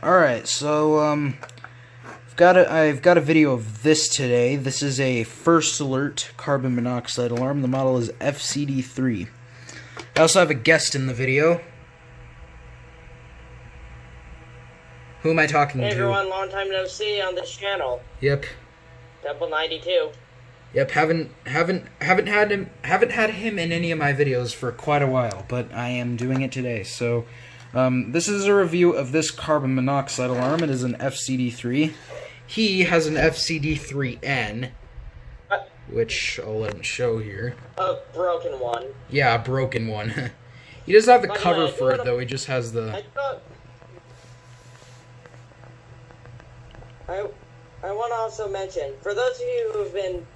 Alright, so, I've got a video of this today. This is a first alert carbon monoxide alarm. The model is FCD3. I also have a guest in the video. Who am I talking to? Hey everyone, long time no see on this channel. Yep. Double 92. Yep, haven't had him in any of my videos for quite a while, but I am doing it today. So, this is a review of this carbon monoxide alarm. It is an FCD3. He has an FCD3N, which I'll let him show here. A broken one. Yeah, a broken one. He doesn't have the cover for it though. He just has the. I want to also mention, for those of you who have been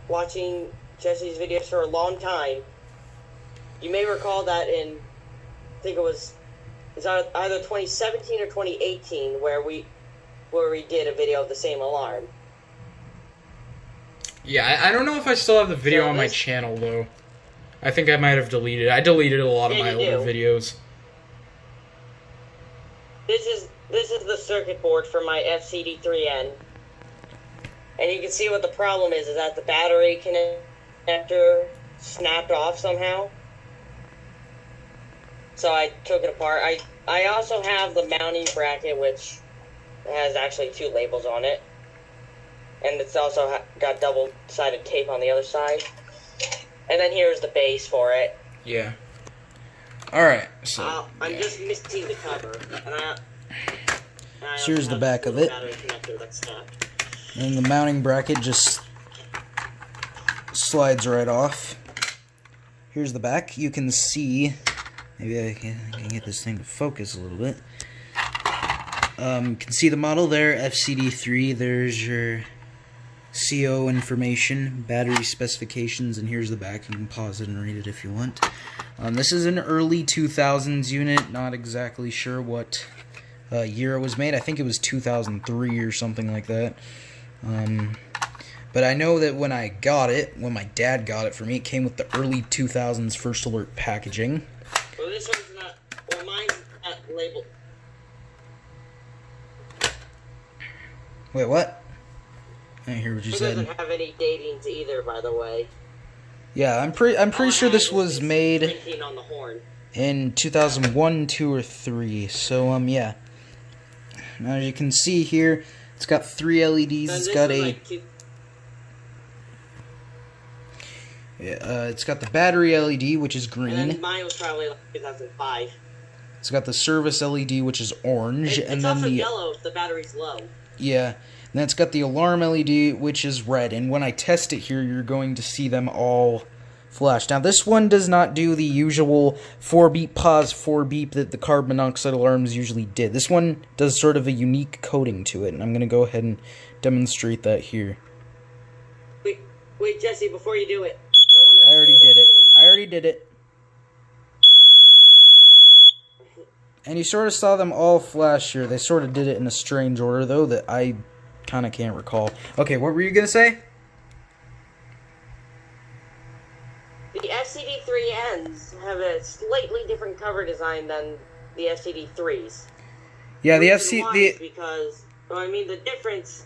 watching Jesse's videos for a long time, you may recall that in, I think it was either 2017 or 2018 where we did a video of the same alarm. Yeah, I don't know if I still have the video on my channel though. I think I might have deleted it. I deleted a lot of my older videos. This is the circuit board for my FCD3N. And you can see what the problem is that the battery connector snapped off somehow. So I took it apart. I also have the mounting bracket, which has actually two labels on it. And it's also got double-sided tape on the other side. And then here's the base for it. Yeah. Alright, so... I'm just missing the cover. So here's the back of it. And the mounting bracket just slides right off. Here's the back. You can see... Maybe I can get this thing to focus a little bit. You can see the model there, FCD3. There's your CO information, battery specifications, and here's the back. You can pause it and read it if you want. This is an early 2000s unit. Not exactly sure what year it was made. I think it was 2003 or something like that. But I know that when I got it, when my dad got it for me, it came with the early 2000s First Alert packaging. Well, this one's not. Well, mine's not labeled. Wait, what? I didn't hear what you said. It doesn't have any datings either, by the way. Yeah, I'm pretty sure this was made on the horn. in 2001, 2, or 3. So yeah. Now as you can see here, it's got 3 LEDs. It's got a it's got the battery LED, which is green. And mine was probably like 2005. It's got the service LED, which is orange, and then also yellow if the battery's low. Yeah, and then it's got the alarm LED, which is red. And when I test it here, you're going to see them all flash. Now, this one does not do the usual 4-beep pause, 4-beep that the carbon monoxide alarms usually did. This one does sort of a unique coding to it, and I'm going to go ahead and demonstrate that here. Wait, Jesse, before you do it, I already did it. I already did it. And you sort of saw them all flash here. They sort of did it in a strange order, though, that I kind of can't recall. Okay, what were you going to say? The FCD3Ns have a slightly different cover design than the FCD3s. Yeah, the because, well, I mean, the difference...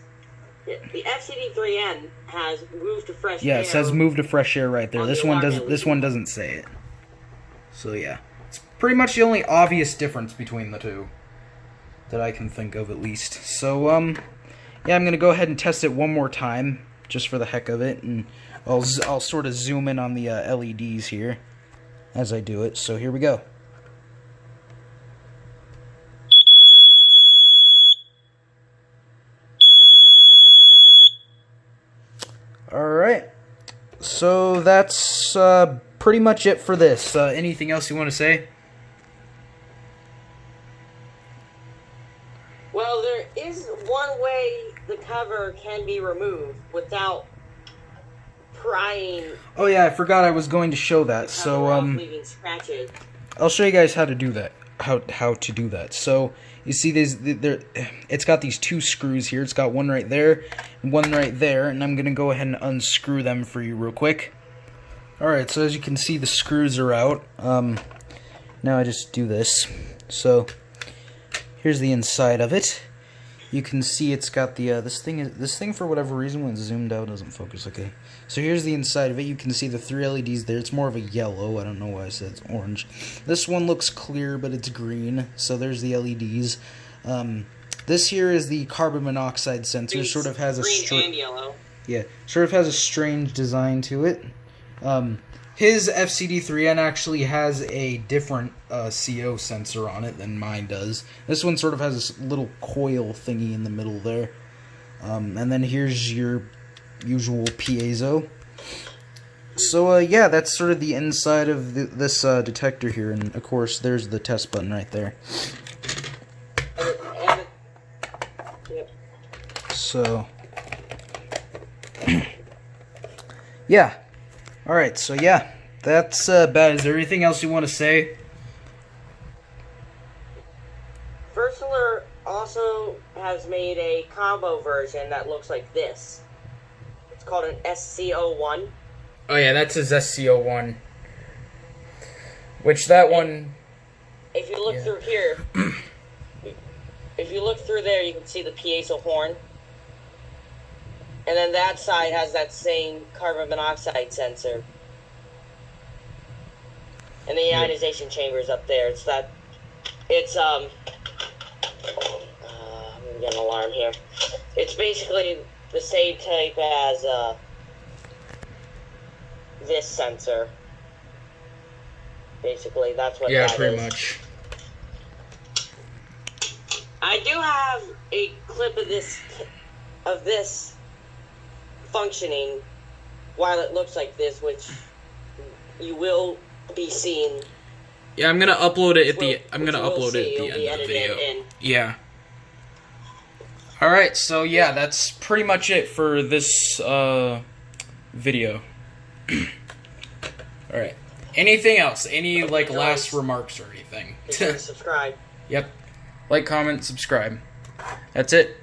The FCD3N has move to fresh air. Yeah, it says move to fresh air right there. This one doesn't. This one doesn't say it. So yeah, it's pretty much the only obvious difference between the two that I can think of, at least. So yeah, I'm gonna go ahead and test it one more time, just for the heck of it, and I'll sort of zoom in on the LEDs here as I do it. So here we go. Alright, so that's pretty much it for this. Anything else you want to say? Well, there is one way the cover can be removed without prying. Oh yeah, I forgot I was going to show that. So leaving scratches. I'll show you guys how to do that. How to do that. So you see it's got these 2 screws here. It's got one right there and one right there, and I'm gonna go ahead and unscrew them for you real quick. Alright, so as you can see, the screws are out. Now I just do this. So here's the inside of it. You can see it's got the this thing for whatever reason when it's zoomed out doesn't focus. Okay, so here's the inside of it. You can see the 3 LEDs there. It's more of a yellow. I don't know why I said it's orange. This one looks clear, but it's green. So there's the LEDs. This here is the carbon monoxide sensor. Sort of has a green and yellow. Yeah, sort of has a strange design to it. His FCD3N actually has a different CO sensor on it than mine does. This one sort of has this little coil thingy in the middle there. And then here's your usual piezo. So, yeah, that's sort of the inside of this detector here. And, of course, there's the test button right there. Yep. So, yeah. Alright, so yeah, that's about it. Is there anything else you want to say? First Alert also has made a combo version that looks like this. It's called an SCO1. Oh yeah, that's his SCO1. Which that one... If you look through here, if you look through there, you can see the piezo horn. And then that side has that same carbon monoxide sensor. And the ionization chamber is up there. It's I'm gonna get an alarm here. It's basically the same type as this sensor. Basically, that's what that is. Yeah, pretty much. I do have a clip of this functioning while it looks like this, which you will be seeing. Yeah, I'm gonna upload it at the. I'm gonna upload it at the end of the video. In. Yeah. All right, so yeah, that's pretty much it for this video. All right. Anything else? Any last remarks or anything? Subscribe. Yep. Like, comment, subscribe. That's it.